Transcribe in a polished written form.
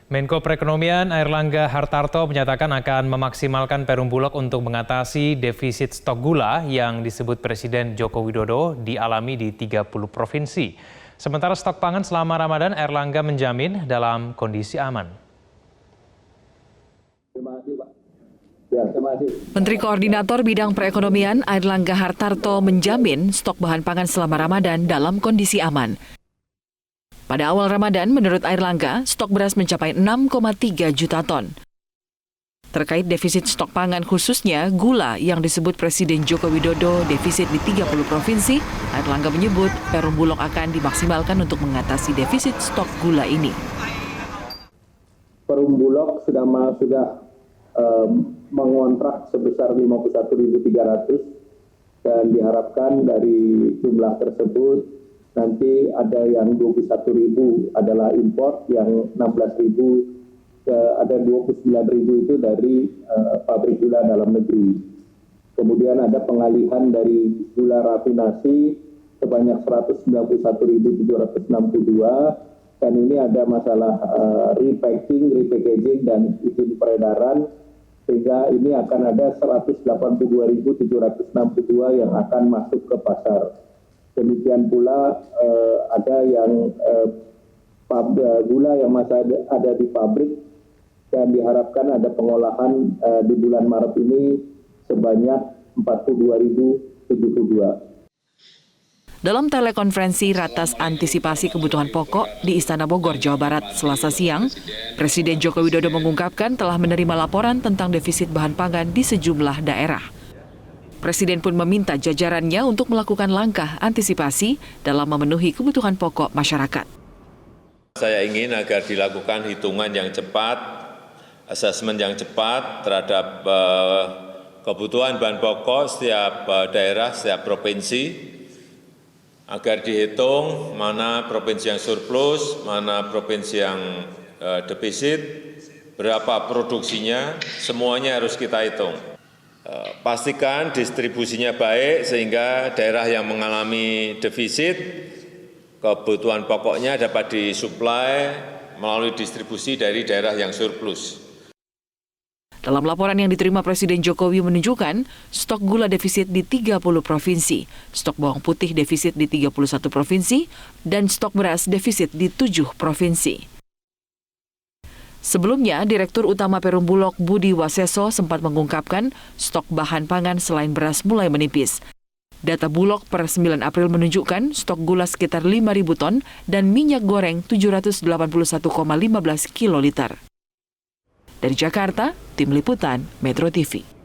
Menko Perekonomian Airlangga Hartarto menyatakan akan memaksimalkan Perum Bulog untuk mengatasi defisit stok gula yang disebut Presiden Joko Widodo dialami di 30 provinsi. Sementara stok pangan selama Ramadan Airlangga menjamin dalam kondisi aman. Menteri Koordinator Bidang Perekonomian Airlangga Hartarto menjamin stok bahan pangan selama Ramadan dalam kondisi aman. Pada awal Ramadan, menurut Airlangga, stok beras mencapai 6,3 juta ton. Terkait defisit stok pangan khususnya gula yang disebut Presiden Joko Widodo defisit di 30 provinsi, Airlangga menyebut Perum Bulog akan dimaksimalkan untuk mengatasi defisit stok gula ini. Perum Bulog sudah mengontrak sebesar 51.300 dan diharapkan dari jumlah tersebut nanti ada yang 21.000 adalah impor, yang 16.000 ada 29.000 itu dari pabrik gula dalam negeri. Kemudian ada pengalihan dari gula rafinasi sebanyak 191.762 dan ini ada masalah repackaging dan izin peredaran sehingga ini akan ada 182.762 yang akan masuk ke pasar. Demikian pula ada yang gula yang masih ada di pabrik dan diharapkan ada pengolahan di bulan Maret ini sebanyak 42.072. Dalam telekonferensi ratas antisipasi kebutuhan pokok di Istana Bogor, Jawa Barat, Selasa siang, Presiden Joko Widodo mengungkapkan telah menerima laporan tentang defisit bahan pangan di sejumlah daerah. Presiden pun meminta jajarannya untuk melakukan langkah antisipasi dalam memenuhi kebutuhan pokok masyarakat. Saya ingin agar dilakukan hitungan yang cepat, asesmen yang cepat terhadap kebutuhan bahan pokok setiap daerah, setiap provinsi, agar dihitung mana provinsi yang surplus, mana provinsi yang defisit, berapa produksinya, semuanya harus kita hitung. Pastikan distribusinya baik sehingga daerah yang mengalami defisit kebutuhan pokoknya dapat disuplai melalui distribusi dari daerah yang surplus. Dalam laporan yang diterima Presiden Jokowi menunjukkan stok gula defisit di 30 provinsi, stok bawang putih defisit di 31 provinsi, dan stok beras defisit di 7 provinsi. Sebelumnya, Direktur Utama Perum Bulog Budi Waseso sempat mengungkapkan stok bahan pangan selain beras mulai menipis. Data Bulog per 9 April menunjukkan stok gula sekitar 5.000 ton dan minyak goreng 781,15 kiloliter. Dari Jakarta, Tim Liputan Metro TV.